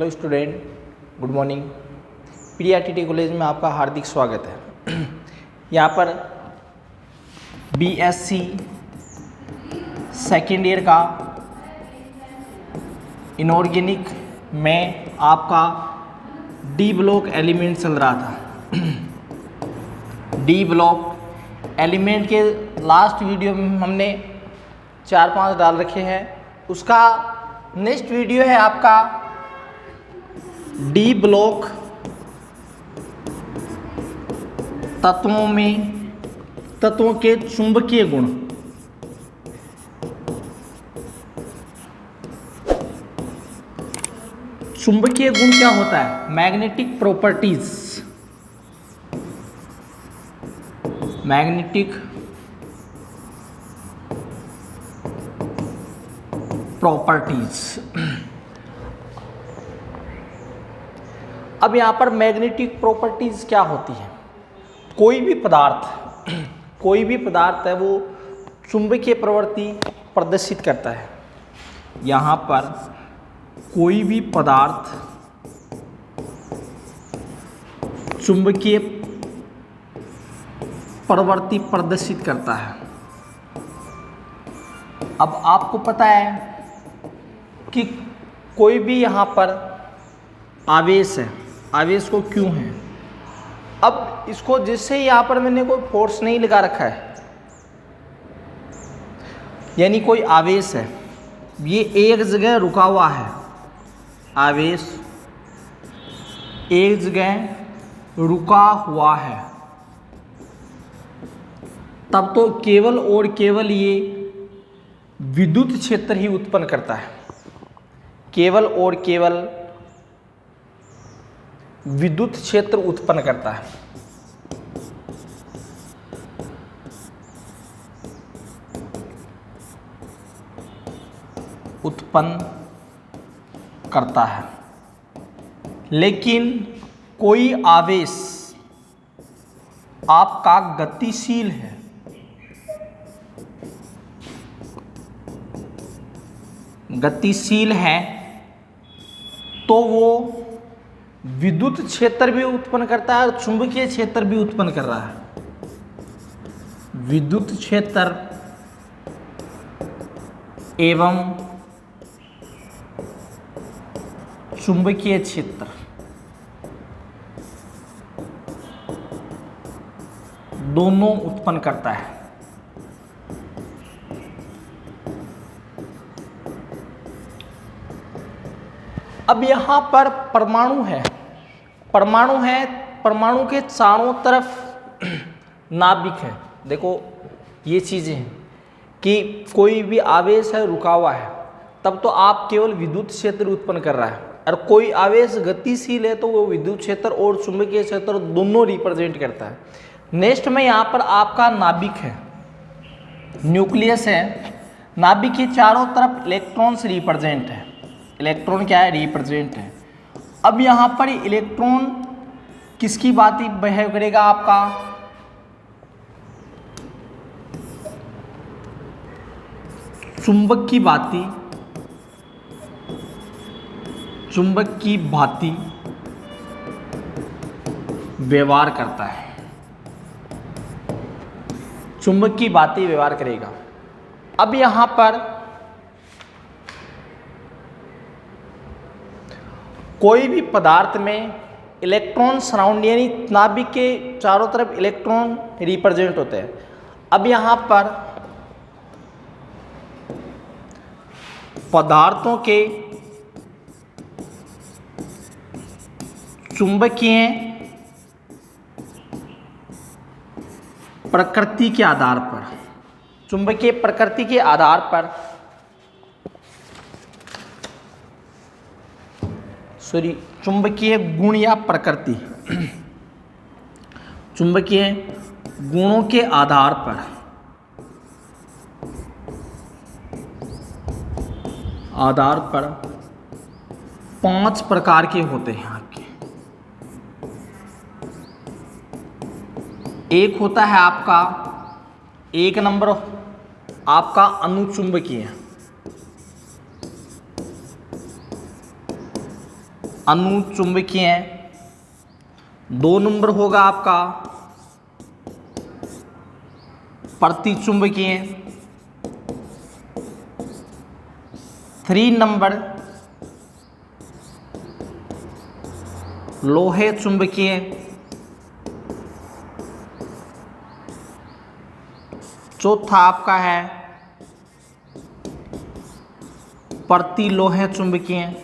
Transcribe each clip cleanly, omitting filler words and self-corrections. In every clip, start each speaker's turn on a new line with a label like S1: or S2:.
S1: Hello student, good morning. PITT college में आपका हार्दिक स्वागत है। यहाँ पर बीएससी सेकेंड ईयर का इनऑर्गेनिक में आपका डी ब्लॉक एलिमेंट चल रहा था। डी ब्लॉक एलिमेंट के लास्ट वीडियो में हमने 4-5 डाल रखे हैं। उसका नेक्स्ट वीडियो है आपका डी ब्लॉक तत्वों के चुंबकीय गुण। चुंबकीय गुण क्या होता है? Magnetic properties. Magnetic properties. अब यहां पर मैग्नेटिक प्रॉपर्टीज क्या होती है? कोई भी पदार्थ है वो चुंबकीय प्रवृत्ति प्रदर्शित करता है। यहां पर कोई भी पदार्थ चुंबकीय प्रवृत्ति प्रदर्शित करता है। अब आपको पता है कि कोई भी यहाँ पर आवेश है, आवेश को क्यों है। अब इसको जिससे यहाँ पर मैंने कोई फोर्स नहीं लगा रखा है, यानी कोई आवेश है, ये एक जगह रुका हुआ है। आवेश एक जगह रुका हुआ है, तब तो केवल और केवल ये विद्युत क्षेत्र ही उत्पन्न करता है। केवल और केवल विद्युत क्षेत्र उत्पन्न करता है। लेकिन कोई आवेश आपका गतिशील है, तो वो विद्युत क्षेत्र भी उत्पन्न करता है और चुंबकीय क्षेत्र भी उत्पन्न कर रहा है। विद्युत क्षेत्र एवं चुंबकीय क्षेत्र दोनों उत्पन्न करता है। अब यहाँ पर परमाणु है, परमाणु के चारों तरफ नाभिक है। देखो ये चीजें हैं कि कोई भी आवेश है रुका हुआ है, तब तो आप केवल विद्युत क्षेत्र उत्पन्न कर रहा है, और कोई आवेश गतिशील है तो वो विद्युत क्षेत्र और चुंबकीय क्षेत्र दोनों रिप्रेजेंट करता है। नेक्स्ट में यहाँ पर आपका नाभिक है, न्यूक्लियस है। नाभिक के चारों तरफ इलेक्ट्रॉन्स रिप्रेजेंट है। इलेक्ट्रॉन क्या है? रिप्रेजेंट है। अब यहाँ पर इलेक्ट्रॉन किसकी बात बिहेव करेगा? आपका चुंबक की भांति व्यवहार करता है। चुंबक की भांति व्यवहार करेगा। अब यहाँ पर कोई भी पदार्थ में इलेक्ट्रॉन सराउंड, यानी नाभिक के चारों तरफ इलेक्ट्रॉन रिप्रेजेंट होते हैं। अब यहाँ पर पदार्थों के चुंबकीय प्रकृति के आधार पर, चुंबकीय प्रकृति के आधार पर चुंबकीय गुण या प्रकृति, चुंबकीय गुणों के आधार पर आधार पर 5 प्रकार के होते हैं आपके। एक होता है आपका, एक नंबर आपका अनुचुंबकीय, अनुचुंबकीय। 2 नंबर होगा आपका प्रतिचुंबकीय। 3 नंबर लोहे चुंबकीय। 4था आपका है प्रतिलोह चुंबकीय।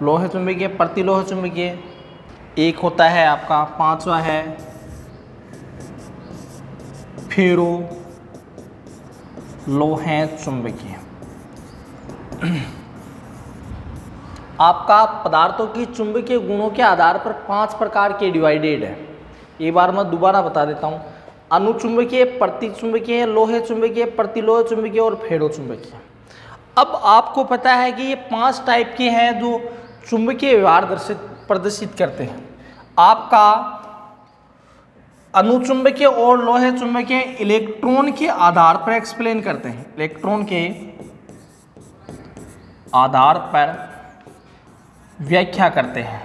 S1: लोहे चुंबकीय, प्रतिलोह चुंबकीय। एक होता है आपका 5वां है फेरो लोहे चुंबकीय। आपका पदार्थों की चुंबकीय गुणों के आधार पर 5 प्रकार के डिवाइडेड है। एक बार मैं दोबारा बता देता हूँ। अनुचुंबकीय, प्रतिचुंबकीय, लोहे चुंबकीय, प्रतिलोह चुंबकीय और फेरो चुंबकीय। अब आपको पता है कि ये 5 टाइप के हैं जो चुंबकीय व्यवहार प्रदर्शित करते हैं। आपका अनुचुंबकीय और लोहे चुंबकीय इलेक्ट्रॉन के आधार पर एक्सप्लेन करते हैं। इलेक्ट्रॉन के आधार पर व्याख्या करते हैं।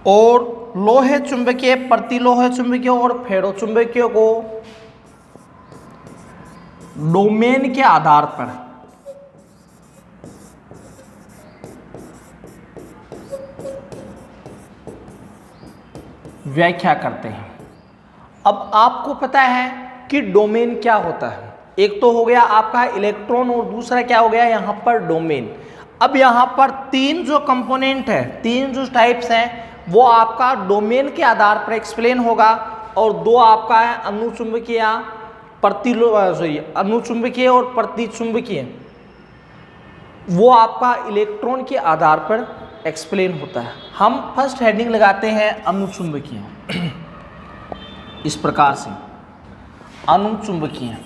S1: और लोहे चुंबकीय, प्रतिलोह चुंबकीय और फेरो चुंबकीय को डोमेन के आधार पर व्याख्या करते हैं। अब आपको पता है कि डोमेन क्या होता है। एक तो हो गया आपका इलेक्ट्रॉन और दूसरा क्या हो गया यहां पर डोमेन। अब यहां पर 3 जो कंपोनेंट है, 3 जो टाइप्स हैं वो आपका डोमेन के आधार पर एक्सप्लेन होगा। और 2 आपका है अनुचुंबकीय अनुचुंबकीय और प्रतिचुंबकीय, वो आपका इलेक्ट्रॉन के आधार पर एक्सप्लेन होता है। हम फर्स्ट हेडिंग लगाते हैं अनुचुंबकीय। इस प्रकार से अनुचुंबकीय।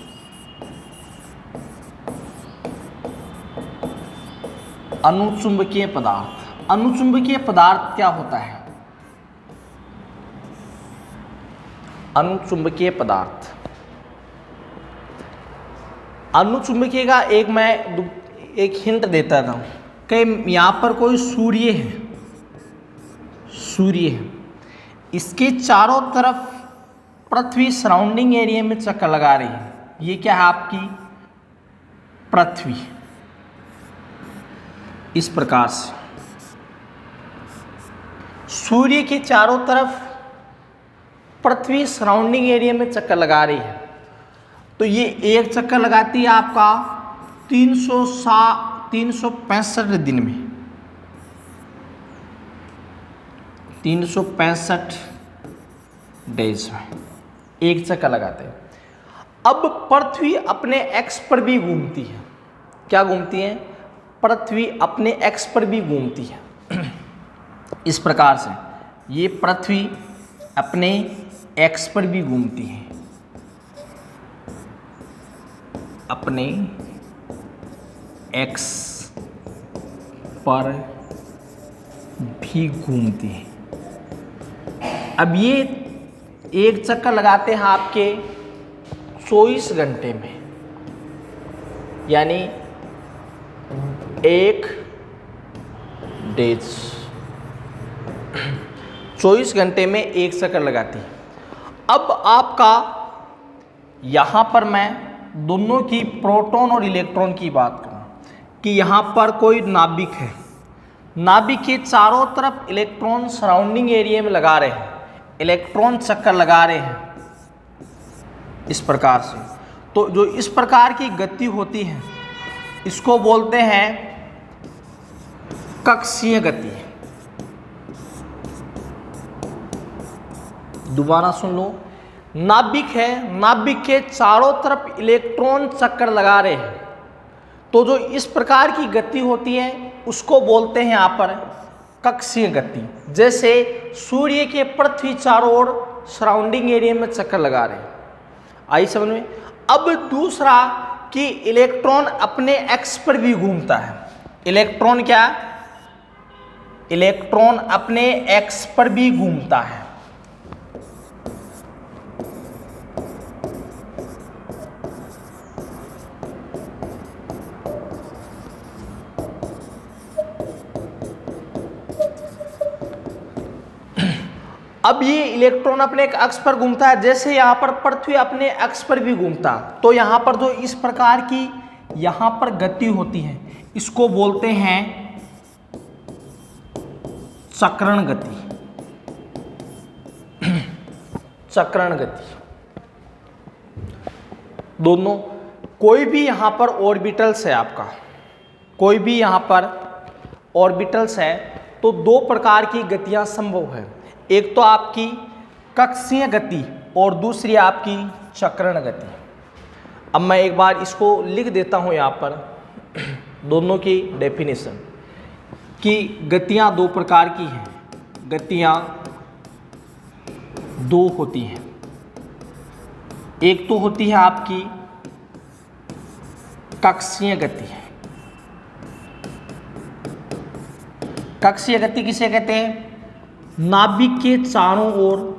S1: अनुचुंबकीय पदार्थ। अनुचुंबकीय पदार्थ क्या होता है? अनुचुंबकीय पदार्थ, अनुचुंबकीय का एक हिंट देता था कि यहाँ पर कोई सूर्य है, सूर्य है, इसके चारों तरफ पृथ्वी सराउंडिंग एरिया में चक्कर लगा रही है। ये क्या है आपकी पृथ्वी। इस प्रकार से सूर्य के चारों तरफ पृथ्वी सराउंडिंग एरिया में चक्कर लगा रही है। तो ये एक चक्कर लगाती है आपका 365 दिन में, 365 डेज में एक चक्कर लगाते हैं। अब पृथ्वी अपने एक्स पर भी घूमती है। क्या घूमती है? पृथ्वी अपने एक्स पर भी घूमती है। इस प्रकार से ये पृथ्वी अपने एक्स पर भी घूमती है, अपने एक्स पर भी घूमती है। अब ये एक चक्कर लगाते हैं आपके 24 घंटे में, यानी 1 डेज, 24 घंटे में एक चक्कर लगाती है। अब आपका यहाँ पर मैं दोनों की प्रोटॉन और इलेक्ट्रॉन की बात करूँ कि यहाँ पर कोई नाभिक है, नाभिक के चारों तरफ इलेक्ट्रॉन सराउंडिंग एरिया में लगा रहे हैं, इलेक्ट्रॉन चक्कर लगा रहे हैं इस प्रकार से। तो जो इस प्रकार की गति होती है इसको बोलते हैं कक्षीय गति। दोबारा सुन लो, नाभिक है, नाभिक के चारों तरफ इलेक्ट्रॉन चक्कर लगा रहे हैं, तो जो इस प्रकार की गति होती है उसको बोलते हैं यहाँ पर कक्षीय गति। जैसे सूर्य के पृथ्वी चारों ओर सराउंडिंग एरिया में चक्कर लगा रहे हैं। आई समझ में? अब दूसरा कि इलेक्ट्रॉन अपने एक्स पर भी घूमता है। इलेक्ट्रॉन क्या? इलेक्ट्रॉन अपने एक्स पर भी घूमता है। अब ये इलेक्ट्रॉन अपने एक अक्ष पर घूमता है, जैसे यहाँ पर पृथ्वी अपने अक्ष पर भी घूमता, तो यहाँ पर जो इस प्रकार की यहाँ पर गति होती है इसको बोलते हैं चक्रण गति। चक्रण गति दोनों, कोई भी यहाँ पर ऑर्बिटल्स है आपका, कोई भी यहाँ पर ऑर्बिटल्स है तो दो प्रकार की गतियाँ संभव है, एक तो आपकी कक्षीय गति और दूसरी आपकी चक्रण गति। अब मैं एक बार इसको लिख देता हूँ यहाँ पर दोनों की डेफिनेशन कि गतियाँ दो प्रकार की हैं, गतियाँ दो होती हैं, एक तो होती है आपकी कक्षीय गति। कक्षीय गति किसे कहते हैं? नाभिक के चारों ओर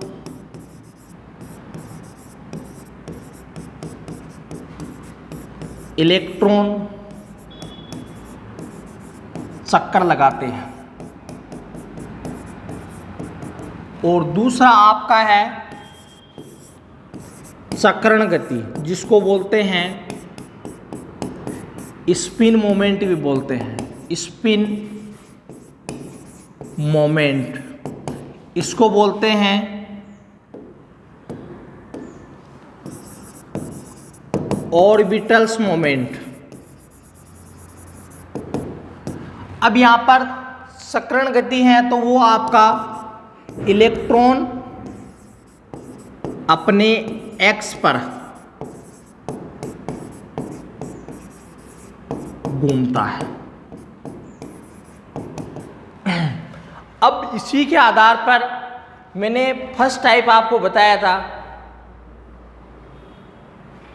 S1: इलेक्ट्रॉन चक्कर लगाते हैं, और दूसरा आपका है चक्रण गति, जिसको बोलते हैं स्पिन मोमेंट भी बोलते हैं। स्पिन मोमेंट इसको बोलते हैं ऑर्बिटल्स मोमेंट। अब यहां पर चक्रण गति है तो वो आपका इलेक्ट्रॉन अपने एक्स पर घूमता है। अब इसी के आधार पर मैंने फर्स्ट टाइप आपको बताया था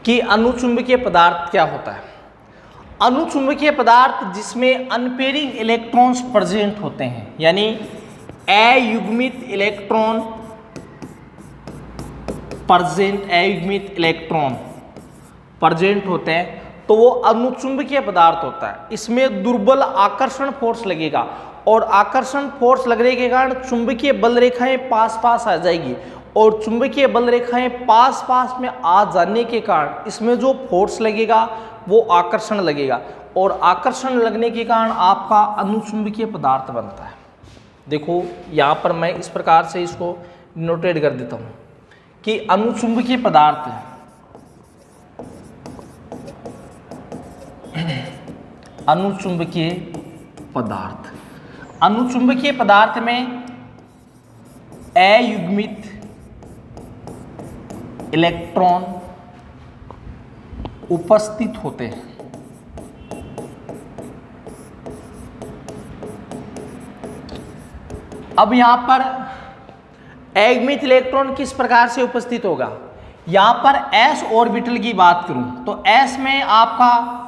S1: कि अनुचुंबकीय पदार्थ क्या होता है। अनुचुंबकीय पदार्थ जिसमें अनपेयरिंग इलेक्ट्रॉन्स प्रेजेंट होते हैं, यानी अयुग्मित इलेक्ट्रॉन प्रेजेंट होते हैं, तो वो अनुचुंबकीय पदार्थ होता है। इसमें दुर्बल आकर्षण फोर्स लगेगा और आकर्षण फोर्स लगने के कारण चुंबकीय बल रेखाएं पास पास आ जाएगी, और चुंबकीय बल रेखाएं पास पास में आ जाने के कारण इसमें जो फोर्स लगेगा वो आकर्षण लगेगा, और आकर्षण लगने के कारण आपका अनुचुंबकीय पदार्थ बनता है। देखो यहाँ पर मैं इस प्रकार से इसको नोटेट कर देता हूँ कि अनुचुंबकीय पदार्थ है, अनुचुंबकीय पदार्थ, अनुचुंबकीय पदार्थ में अयुग्मित इलेक्ट्रॉन उपस्थित होते हैं। अब यहां पर अयुग्मित इलेक्ट्रॉन किस प्रकार से उपस्थित होगा? यहां पर s ऑर्बिटल की बात करूं तो s में आपका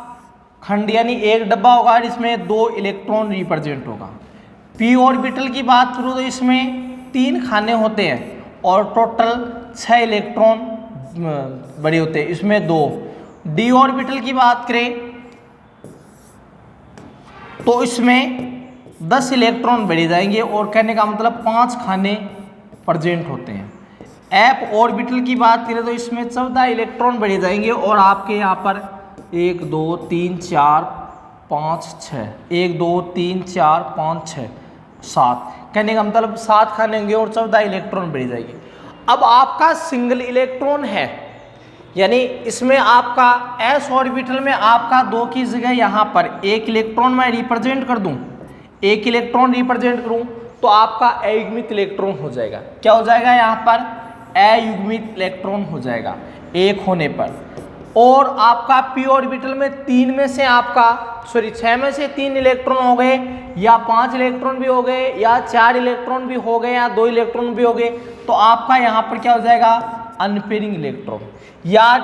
S1: खंड यानी एक डब्बा होगा, इसमें दो इलेक्ट्रॉन रिप्रेजेंट होगा। p ऑर्बिटल की बात करूं तो इसमें 3 खाने होते हैं और टोटल 6 इलेक्ट्रॉन बड़े होते हैं, इसमें 2। d ऑर्बिटल की बात करें तो इसमें 10 इलेक्ट्रॉन बढ़े जाएंगे, और कहने का मतलब 5 खाने प्रेजेंट होते हैं। f ऑर्बिटल की बात करें तो इसमें 14 इलेक्ट्रॉन बढ़े जाएंगे, और आपके यहाँ पर 1 2 3 4 5 6 1 2 3 4 5 6 7, कहने का मतलब 7 खाने होंगे और 14 इलेक्ट्रॉन बढ़ जाएंगे। अब आपका सिंगल इलेक्ट्रॉन है, यानी इसमें आपका s ऑर्बिटल में आपका 2 की जगह यहाँ पर 1 इलेक्ट्रॉन मैं रिप्रेजेंट कर दूं, 1 इलेक्ट्रॉन रिप्रेजेंट करूं तो आपका अयुग्मित इलेक्ट्रॉन हो जाएगा। क्या हो जाएगा? यहाँ पर अयुग्मित इलेक्ट्रॉन हो जाएगा 1 होने पर। और आपका p ऑर्बिटल में 6 में से 3 इलेक्ट्रॉन हो गए, या 5 इलेक्ट्रॉन भी हो गए, या 4 इलेक्ट्रॉन भी हो गए, या 2 इलेक्ट्रॉन भी हो गए, तो आपका यहाँ पर क्या हो जाएगा? अनपेयरिंग इलेक्ट्रॉन। या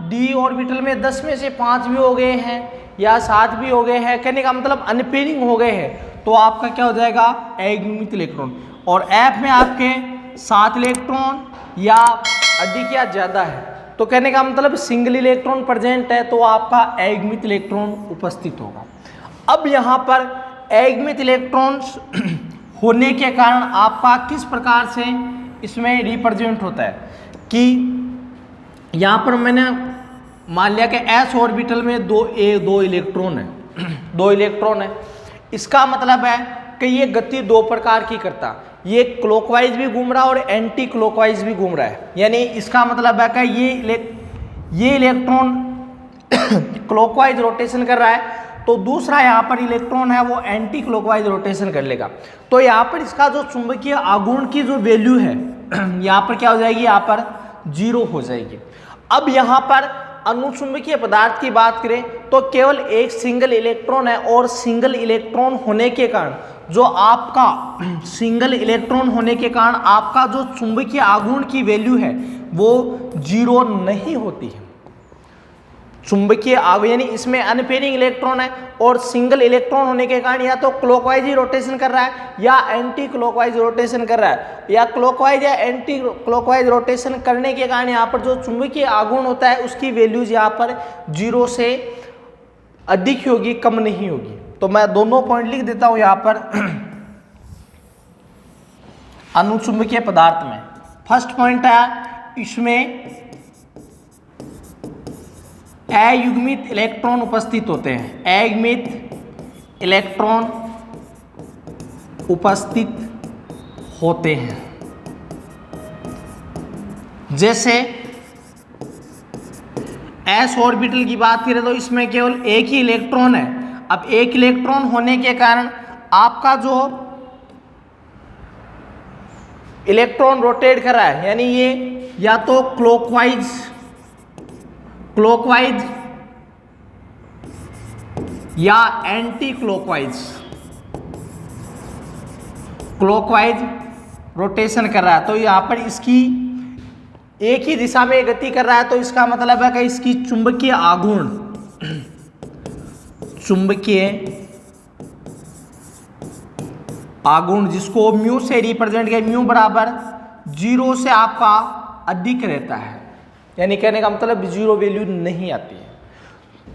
S1: d ऑर्बिटल में 10 में से 5 भी हो गए हैं या 7 भी हो गए हैं, कहने का मतलब अनपेयरिंग हो गए हैं, तो आपका क्या हो जाएगा? अयुग्मित इलेक्ट्रॉन। और f में आपके 7 इलेक्ट्रॉन या अधिक या ज़्यादा है, तो कहने का मतलब सिंगल इलेक्ट्रॉन प्रेजेंट है, तो आपका अयुग्मित इलेक्ट्रॉन उपस्थित होगा। अब यहाँ पर अयुग्मित इलेक्ट्रॉन्स होने के कारण आपका किस प्रकार से इसमें रिप्रेजेंट होता है कि यहाँ पर मैंने मान लिया कि s ऑर्बिटल में दो इलेक्ट्रॉन है दो इलेक्ट्रॉन है। इसका मतलब है कि ये गति दो प्रकार की करता, ये क्लॉकवाइज भी घूम रहा है और एंटी क्लॉकवाइज भी घूम रहा है। यानी इसका मतलब है कि ये इलेक्ट्रॉन क्लॉकवाइज रोटेशन कर रहा है, तो दूसरा यहाँ पर इलेक्ट्रॉन है वो एंटी क्लॉकवाइज रोटेशन कर लेगा। तो यहाँ पर इसका जो चुंबकीय आघूर्ण की जो वैल्यू है यहाँ पर क्या हो जाएगी, यहाँ पर 0 हो जाएगी। अब यहाँ पर अनुचुंबकीय पदार्थ की बात करें तो केवल एक सिंगल इलेक्ट्रॉन है, और सिंगल इलेक्ट्रॉन होने के कारण जो आपका सिंगल इलेक्ट्रॉन होने के कारण आपका जो चुंबकीय आघूर्ण की वैल्यू है वो 0 नहीं होती है। चुंबकीय आघूर्ण यानी इसमें अनपेयरिंग इलेक्ट्रॉन है और सिंगल इलेक्ट्रॉन होने के कारण या तो क्लॉकवाइज ही रोटेशन कर रहा है या एंटी क्लॉकवाइज रोटेशन कर रहा है, या क्लॉकवाइज या एंटी क्लॉकवाइज रोटेशन करने के कारण यहाँ पर जो चुंबकीय आघूर्ण होता है उसकी वैल्यूज यहाँ पर 0 से अधिक होगी, कम नहीं होगी। तो मैं दोनों पॉइंट लिख देता हूँ यहाँ पर अनुचुंबकीय पदार्थ में। फर्स्ट पॉइंट है इसमें अयुग्मित इलेक्ट्रॉन उपस्थित होते हैं, अयुग्मित इलेक्ट्रॉन उपस्थित होते हैं। जैसे s ऑर्बिटल की बात करें तो इसमें केवल एक ही इलेक्ट्रॉन है। अब एक इलेक्ट्रॉन होने के कारण आपका जो इलेक्ट्रॉन रोटेट कर रहा है, यानी ये या तो क्लॉकवाइज या एंटी क्लॉकवाइज रोटेशन कर रहा है। तो यहाँ पर इसकी एक ही दिशा में गति कर रहा है, तो इसका मतलब है कि इसकी चुंबकीय आघूर्ण जिसको म्यू से रिप्रेजेंट किया, म्यू बराबर 0 से आपका अधिक रहता है, यानी कहने का मतलब 0 वैल्यू नहीं आती है।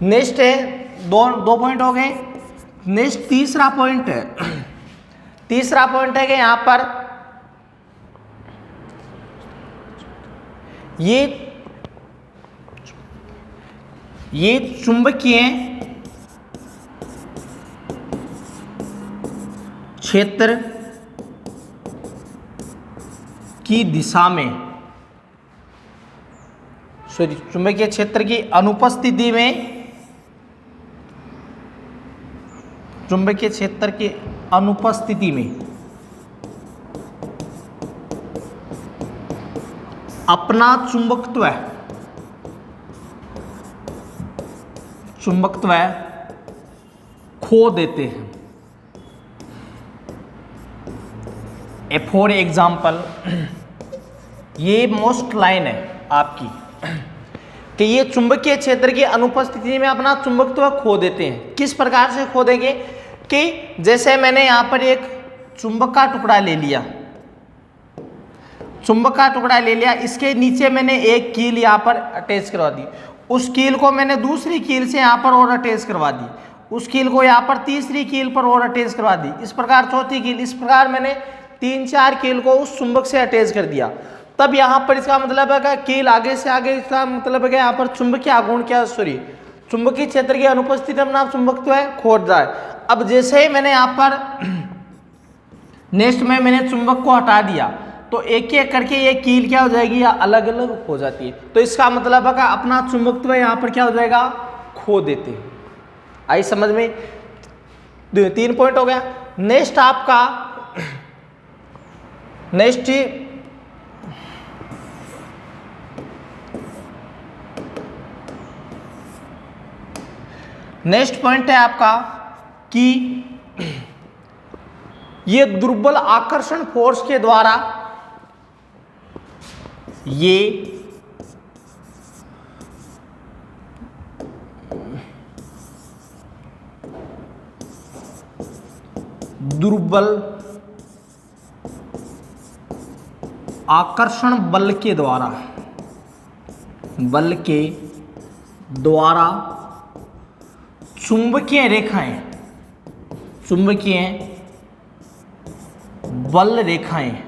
S1: नेक्स्ट है दो पॉइंट हो गए। नेक्स्ट तीसरा पॉइंट है कि यहां पर ये चुंबकीय क्षेत्र की दिशा में चुंबकीय क्षेत्र की अनुपस्थिति में चुंबकीय क्षेत्र की अनुपस्थिति में अपना चुंबकत्व खो देते हैं। फॉर एग्जाम्पल ये मोस्ट लाइन है आपकी कि ये चुंबकीय क्षेत्र की अनुपस्थिति में अपना चुंबकत्व खो देते हैं। किस प्रकार से खो देंगे कि जैसे मैंने यहाँ पर एक चुंबक का टुकड़ा ले लिया, इसके नीचे मैंने एक कील यहाँ पर अटैच करवा दी, उस कील को मैंने दूसरी कील से यहाँ पर और अटैच करवा दी, उस कील को यहाँ पर तीसरी कील पर और अटैच करवा दी, इस प्रकार चौथी कील, इस प्रकार मैंने 3-4 कील को उस चुंबक से अटैच कर दिया। तब यहाँ पर इसका मतलब है कि कील आगे से आगे, इसका मतलब है कि यहाँ पर चुंबकीय आघूर्ण चुंबकीय क्षेत्र की अनुपस्थिति में अपना चुंबकत्व खो जाए। अब जैसे ही मैंने यहाँ पर नेक्स्ट में मैंने चुंबक को हटा दिया तो एक एक करके ये कील क्या हो जाएगी, या अलग अलग हो जाती है। तो इसका मतलब है कि अपना चुंबकत्व यहाँ पर क्या हो जाएगा, खो देते हैं। आई समझ में? 3 पॉइंट हो गया। नेक्स्ट आपका नेक्स्ट पॉइंट है आपका कि ये दुर्बल आकर्षण फोर्स के द्वारा ये दुर्बल आकर्षण बल के द्वारा चुंबकीय बल रेखाएं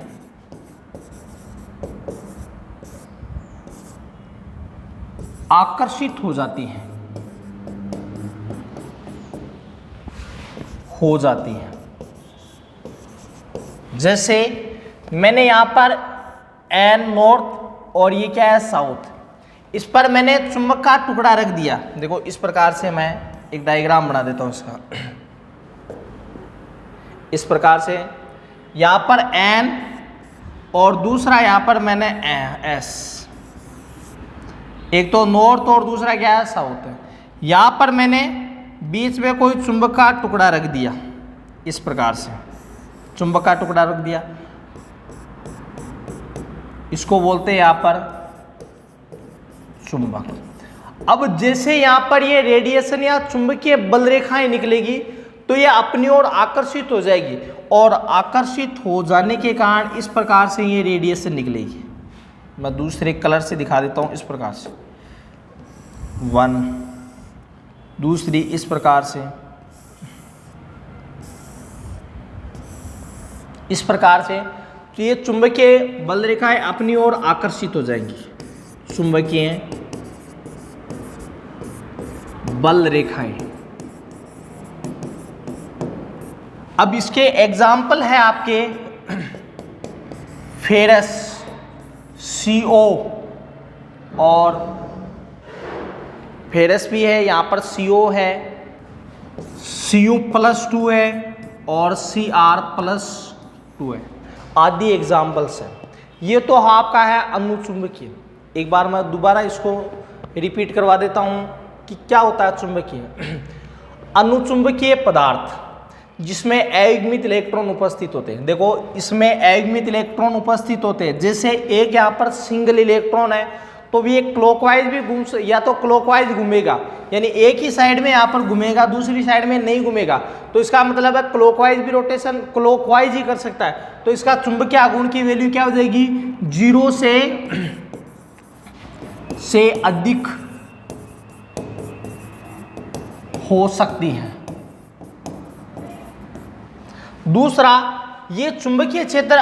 S1: आकर्षित हो जाती हैं, हो जाती हैं। जैसे मैंने यहां पर एन नॉर्थ और ये क्या है साउथ, इस पर मैंने चुंबक का टुकड़ा रख दिया। देखो इस प्रकार से मैं एक डायग्राम बना देता हूं इसका। इस प्रकार से यहां पर एन और दूसरा यहां पर मैंने एस, एक तो नॉर्थ और दूसरा क्या है साउथ है। यहां पर मैंने बीच में कोई चुंबक का टुकड़ा रख दिया, इस प्रकार से चुंबक का टुकड़ा रख दिया, इसको बोलते हैं यहां पर चुंबक। अब जैसे यहां पर ये रेडिएशन या चुंबकीय बल रेखाएं निकलेगी तो ये अपनी ओर आकर्षित हो जाएगी, और आकर्षित हो जाने के कारण इस प्रकार से ये रेडिएशन निकलेगी। मैं दूसरे कलर से दिखा देता हूं, इस प्रकार से वन, दूसरी इस प्रकार से, इस प्रकार से। तो ये चुंबकीय बल रेखाएं अपनी ओर आकर्षित हो जाएंगी, चुंबकीय बल रेखाएं। अब इसके एग्जाम्पल है आपके फेरस, CO, और फेरस भी है, यहाँ पर CO है, Cu+2 है और Cr+2 है, आदि एग्जाम्पल्स हैं। ये तो आपका है अनुचुंबकीय। एक बार मैं दोबारा इसको रिपीट करवा देता हूँ कि क्या होता है चुंबकीय। अनुचुंबकीय पदार्थ जिसमें अयुग्मित इलेक्ट्रॉन उपस्थित होते हैं। देखो इसमें अयुग्मित इलेक्ट्रॉन उपस्थित होते हैं। जैसे एक यहाँ पर सिंगल इलेक्ट्रॉन है तो भी एक क्लॉकवाइज भी घूम, या तो क्लॉकवाइज घूमेगा, यानी एक ही साइड में यहाँ पर घूमेगा, दूसरी साइड में नहीं घूमेगा, तो इसका मतलब है क्लॉकवाइज भी रोटेशन क्लॉकवाइज ही कर सकता है। तो इसका चुंबकीय आघूर्ण की वैल्यू क्या हो जाएगी, 0 से अधिक हो सकती है। दूसरा, ये चुंबकीय क्षेत्र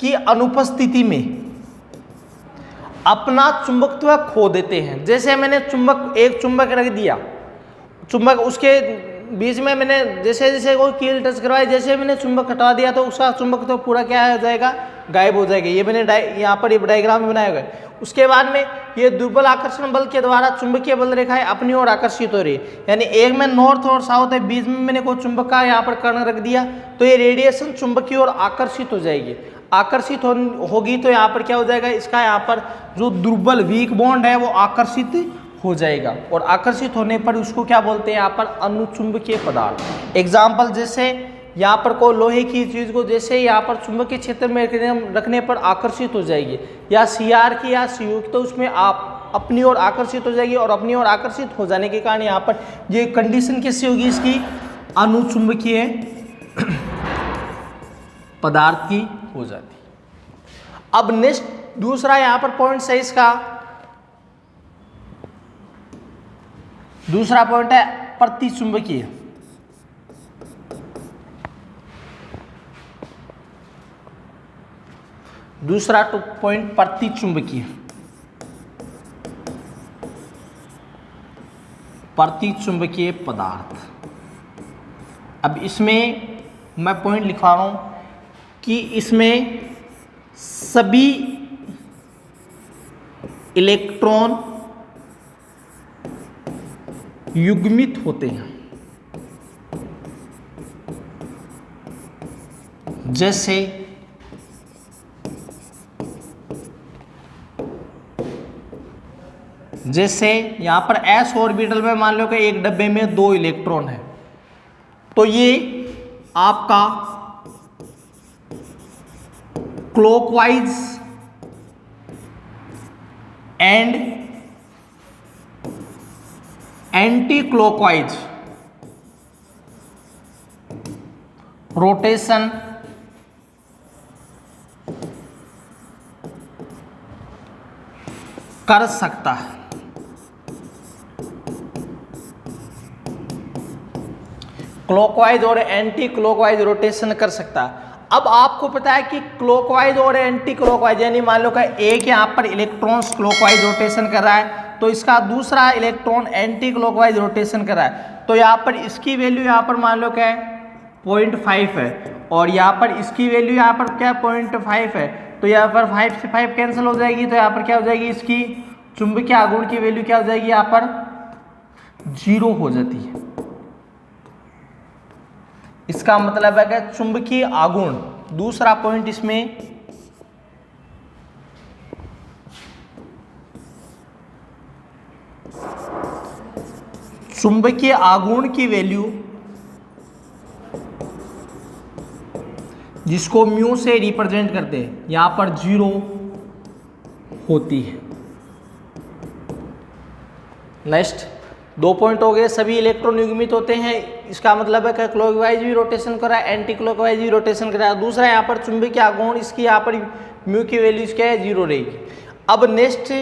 S1: की अनुपस्थिति में अपना चुंबकत्व खो देते हैं। जैसे मैंने एक चुंबक रख दिया, चुंबक उसके बीच में मैंने जैसे जैसे कोई कील टच करवाई, जैसे मैंने चुंबक हटा दिया तो उसका चुंबकत्व पूरा क्या हो जाएगा, गायब हो जाएगा। ये मैंने यहाँ पर ये डायग्राम बनाया गया। उसके बाद में ये दुर्बल आकर्षण बल के द्वारा चुंबकीय बल रेखाएं अपनी ओर आकर्षित हो रही है। यानी एक में नॉर्थ और साउथ है, बीच में मैंने कोई चुंबक का यहाँ पर कर्ण रख दिया तो ये रेडिएशन चुंबक की ओर आकर्षित हो जाएगी। आकर्षित होगी तो यहाँ पर क्या हो जाएगा, इसका यहाँ पर जो दुर्बल वीक बॉन्ड है वो आकर्षित हो जाएगा, और आकर्षित होने पर उसको क्या बोलते हैं यहाँ पर अनुचुंबकीय पदार्थ। एग्जाम्पल, जैसे यहाँ पर कोई लोहे की चीज को जैसे यहाँ पर चुंबकीय क्षेत्र में रखने पर आकर्षित हो जाएगी, या Cr की या Cu की, तो उसमें आप अपनी ओर आकर्षित हो जाएगी, और अपनी ओर आकर्षित हो जाने के कारण यहाँ पर ये कंडीशन कैसी होगी इसकी, अनुचुंबकीय पदार्थ की हो जाती। अब नेक्स्ट दूसरा यहाँ पर पॉइंट है इसका, दूसरा पॉइंट है प्रतिचुंबकीय। दूसरा पॉइंट प्रतिचुंबकीय। प्रतिचुंबकीय पदार्थ। अब इसमें मैं पॉइंट लिखवा रहा हूं कि इसमें सभी इलेक्ट्रॉन युग्मित होते हैं। जैसे यहां पर s ऑर्बिटल में मान लो कि एक डब्बे में 2 इलेक्ट्रॉन है, तो ये आपका clockwise and anti clockwise rotation कर सकता है। क्लॉकवाइज और एंटी क्लॉकवाइज रोटेशन कर सकता है। अब आपको पता है कि क्लॉकवाइज और एंटी क्लॉकवाइज, यानी मान लो कि एक यहाँ पर इलेक्ट्रॉन्स क्लॉकवाइज रोटेशन कर रहा है तो तो इसका दूसरा इलेक्ट्रॉन एंटी क्लॉकवाइज रोटेशन कर रहा है, तो यहाँ पर इसकी वैल्यू यहाँ पर मान लो क्या है 0.5 है, और यहाँ पर इसकी वैल्यू यहाँ पर क्या 0.5 है, तो यहाँ पर 5 से 5 कैंसिल हो जाएगी, तो यहाँ पर क्या हो जाएगी, इसकी चुंबकीय आघूर्ण की वैल्यू क्या हो जाएगी, यहाँ पर 0 हो जाती है। इसका मतलब है कि चुंबकीय आघूर्ण, दूसरा पॉइंट इसमें चुंबकीय आघूर्ण की वैल्यू जिसको म्यू से रिप्रेजेंट करते हैं, यहां पर 0 होती है। नेक्स्ट 2 पॉइंट हो गए, सभी इलेक्ट्रॉन युग्मित होते हैं, इसका मतलब है कि क्लॉकवाइज भी रोटेशन कर रहा है, एंटी क्लॉकवाइज भी रोटेशन कर रहा है। दूसरा यहाँ पर चुंबकीय आघूर्ण, इसकी यहाँ पर म्यू की वैल्यू क्या है 0 रहेगी। अब नेक्स्ट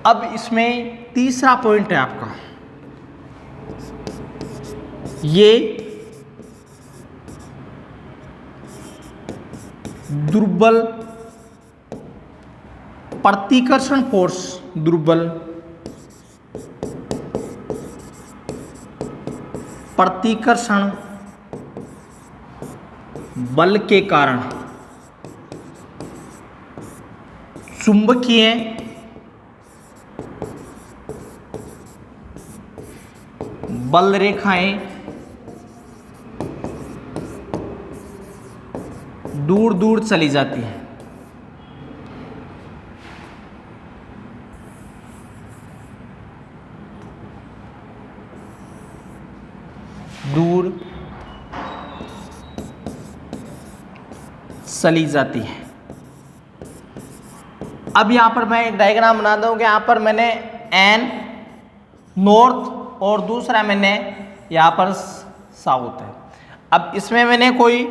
S1: अब इसमें तीसरा पॉइंट है आपका, ये दुर्बल प्रतिकर्षण फोर्स, दुर्बल प्रतिकर्षण बल के कारण चुंबकीय बल रेखाएं दूर दूर चली जाती हैं। दूर चली जाती है। अब यहां पर मैं एक डायग्राम बनाता हूं कि यहां पर मैंने एन नॉर्थ और दूसरा मैंने यहाँ पर साउथ है। अब इसमें मैंने कोई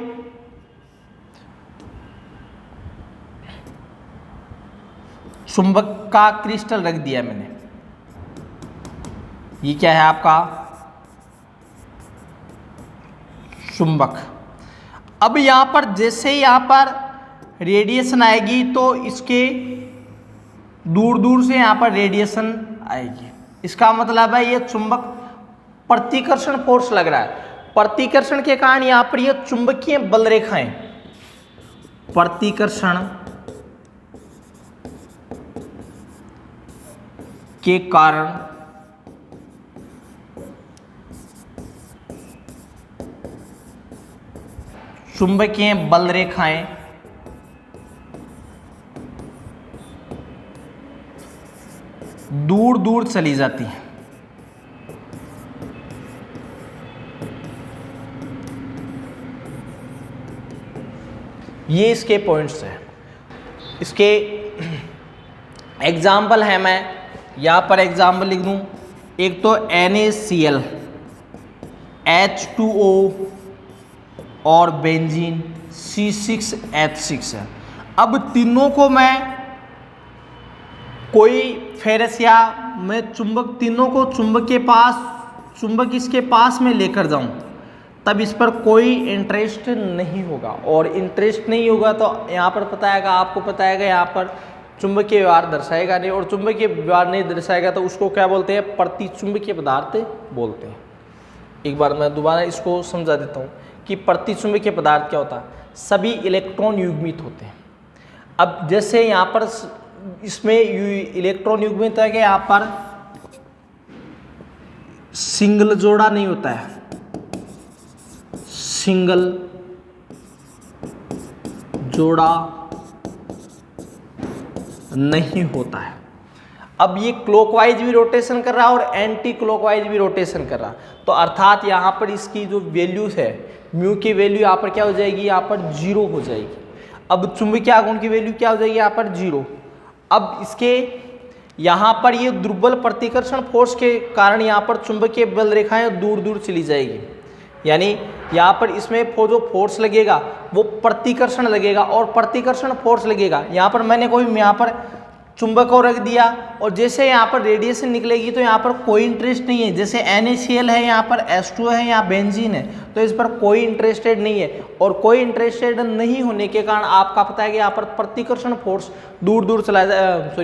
S1: चुंबक का क्रिस्टल रख दिया मैंने, ये क्या है आपका चुंबक। अब यहाँ पर जैसे ही यहाँ पर रेडिएशन आएगी तो इसके दूर दूर से यहाँ पर रेडिएशन आएगी। इसका मतलब है ये चुंबक प्रतिकर्षण फोर्स लग रहा है, प्रतिकर्षण के कारण यहां पर ये चुंबकीय बल रेखाएं प्रतिकर्षण के कारण चुंबकीय बल रेखाएं दूर दूर चली जाती है। ये इसके पॉइंट्स हैं। इसके एग्जाम्पल है, मैं यहाँ पर एग्जाम्पल लिख दूँ। एक तो NaCl, H2O और बेंजीन C6H6 है। अब तीनों को मैं कोई फेरस या मैं चुंबक, तीनों को चुंबक के पास, चुंबक इसके पास में लेकर जाऊं, तब इस पर कोई इंटरेस्ट नहीं होगा। और इंटरेस्ट नहीं होगा तो यहाँ पर बताएगा, आपको बताएगा यहाँ पर चुंबकीय व्यवहार दर्शाएगा नहीं, और चुंबकीय व्यवहार नहीं दर्शाएगा तो उसको क्या बोलते हैं, प्रतिचुंबकीय पदार्थ बोलते हैं। एक बार मैं दोबारा इसको समझा देता हूँ कि प्रतिचुंबकीय पदार्थ क्या होता है। सभी इलेक्ट्रॉन युग्मित होते हैं। अब जैसे यहाँ पर इसमें इलेक्ट्रॉन युग्मित है कि यहाँ पर सिंगल जोड़ा नहीं होता है, सिंगल जोड़ा नहीं होता है। अब ये क्लॉकवाइज भी रोटेशन कर रहा है और एंटी क्लॉकवाइज भी रोटेशन कर रहा है, तो अर्थात यहाँ पर इसकी जो वैल्यूज है, म्यू की वैल्यू यहाँ पर क्या हो जाएगी, यहाँ पर 0 हो जाएगी। अब चुंबकीय आघूर्ण की वैल्यू क्या हो जाएगी, यहाँ पर 0। अब इसके यहाँ पर ये दुर्बल प्रतिकर्षण फोर्स के कारण यहाँ पर चुंबकीय बल रेखाएं दूर दूर चली जाएगी, यानी यहाँ पर इसमें जो फोर्स लगेगा वो प्रतिकर्षण लगेगा और प्रतिकर्षण फोर्स लगेगा। यहाँ पर मैंने यहाँ पर चुंबक को रख दिया और जैसे यहाँ पर रेडिएशन निकलेगी तो यहाँ पर कोई इंटरेस्ट नहीं है। जैसे NaCl है, यहाँ पर H2 है, यहाँ बेंजीन है, तो इस पर कोई इंटरेस्टेड नहीं है। और कोई इंटरेस्टेड नहीं होने के कारण आपका पता है कि यहाँ पर प्रतिकर्षण फोर्स दूर दूर चला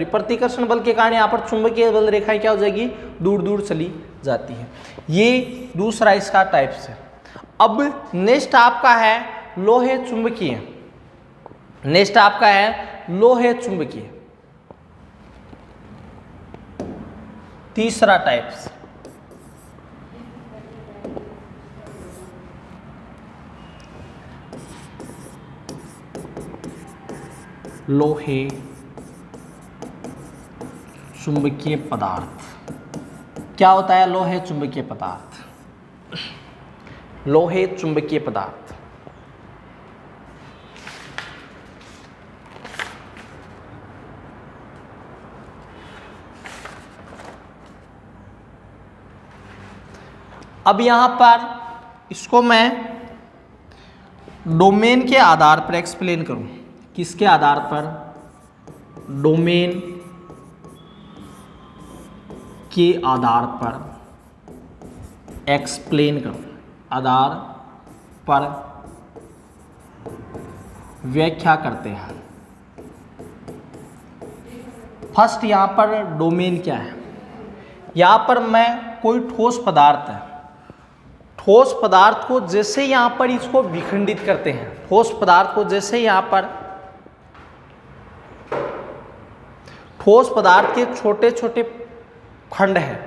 S1: प्रतिकर्षण बल के कारण यहाँ पर चुंबकीय बल रेखाएं क्या हो जाएगी, दूर दूर चली जाती है। ये दूसरा इसका टाइप्स है। अब नेक्स्ट आपका है लोहे चुंबकीय। नेक्स्ट आपका है लोहे चुंबकीय, तीसरा टाइप्स। लोहे चुंबकीय पदार्थ। क्या होता है लोहे चुंबकीय पदार्थ? लोहे चुंबकीय पदार्थ अब यहां पर इसको मैं डोमेन के आधार पर एक्सप्लेन करूं। किसके आधार पर? डोमेन के आधार पर एक्सप्लेन करूं, आधार पर व्याख्या करते हैं। फर्स्ट यहां पर डोमेन क्या है? यहां पर मैं कोई ठोस पदार्थ है, ठोस पदार्थ को जैसे यहाँ पर इसको विखंडित करते हैं, ठोस पदार्थ को जैसे यहाँ पर ठोस पदार्थ के छोटे छोटे खंड हैं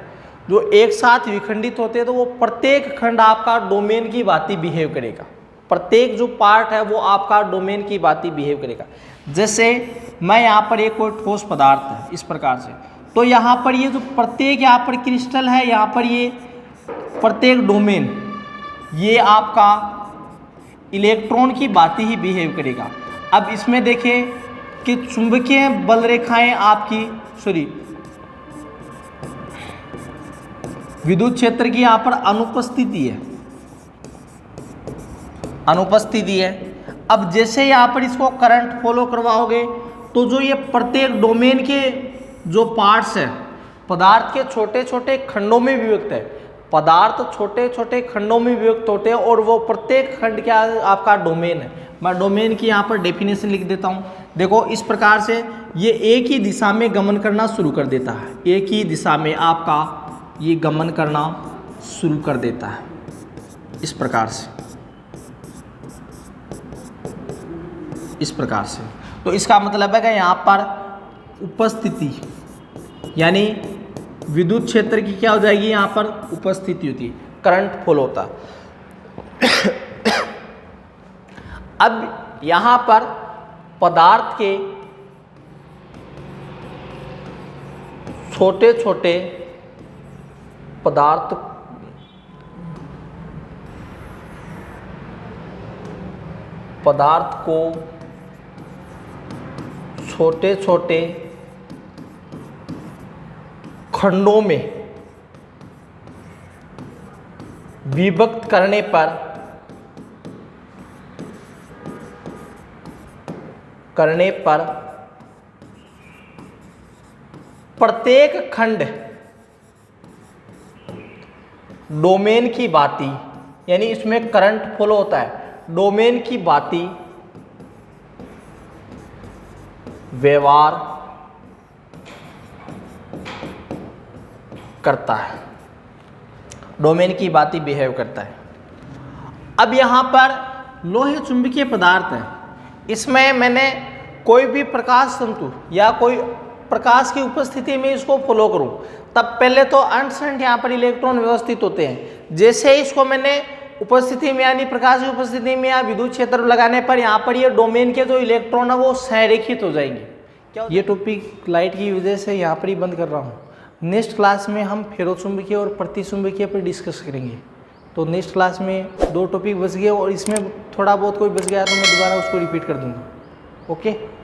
S1: जो एक साथ विखंडित होते हैं, तो वो प्रत्येक खंड आपका डोमेन की भांति बिहेव करेगा। प्रत्येक जो पार्ट है वो आपका डोमेन की भांति बिहेव करेगा। जैसे मैं यहाँ पर एक कोई ठोस पदार्थ है इस प्रकार से, तो यहाँ पर ये जो प्रत्येक यहाँ पर क्रिस्टल है, यहाँ पर ये प्रत्येक डोमेन ये आपका इलेक्ट्रॉन की भांति ही बिहेव करेगा। अब इसमें देखें कि चुंबकीय बल रेखाएं आपकी विद्युत क्षेत्र की यहाँ पर अनुपस्थिति है, अनुपस्थिति है। अब जैसे यहाँ पर इसको करंट फॉलो करवाओगे तो जो ये प्रत्येक डोमेन के जो पार्ट्स हैं पदार्थ के छोटे छोटे खंडों में विभक्त है, पदार्थ छोटे छोटे खंडों में विभक्त होते हैं और वो प्रत्येक खंड क्या आपका डोमेन है। मैं डोमेन की यहाँ पर डेफिनेशन लिख देता हूँ। देखो इस प्रकार से ये एक ही दिशा में गमन करना शुरू कर देता है, एक ही दिशा में आपका ये गमन करना शुरू कर देता है इस प्रकार से, इस प्रकार से। तो इसका मतलब है कि यहाँ पर उपस्थिति यानी विद्युत क्षेत्र की क्या हो जाएगी, यहाँ पर उपस्थिति होती है, करंट फॉलो होता। अब यहाँ पर पदार्थ के छोटे छोटे पदार्थ को छोटे छोटे खंडों में विभक्त करने पर प्रत्येक खंड डोमेन की भांति यानी इसमें करंट फॉलो होता है, डोमेन की भांति व्यवहार करता है, डोमेन की भांति बिहेव करता है। अब यहाँ पर लोहे चुंबकीय पदार्थ है, इसमें मैंने कोई भी प्रकाश तंतु या कोई प्रकाश की उपस्थिति में इसको फॉलो करूं, तब पहले तो अंश यहाँ पर इलेक्ट्रॉन व्यवस्थित होते हैं। जैसे इसको मैंने उपस्थिति में यानी प्रकाश की उपस्थिति में या विद्युत क्षेत्र लगाने पर यहाँ पर ये डोमेन के जो इलेक्ट्रॉन है वो संरेखित हो जाएंगे। क्या ये टॉपिक लाइट की वजह से यहाँ पर ही बंद कर रहा हूँ। नेक्स्ट क्लास में हम फेरोचुंबकीय और प्रतिचुंबकीय पर डिस्कस करेंगे। तो नेक्स्ट क्लास में 2 टॉपिक बच गए और इसमें थोड़ा बहुत कोई बच गया तो मैं दोबारा उसको रिपीट कर दूँगा। ओके।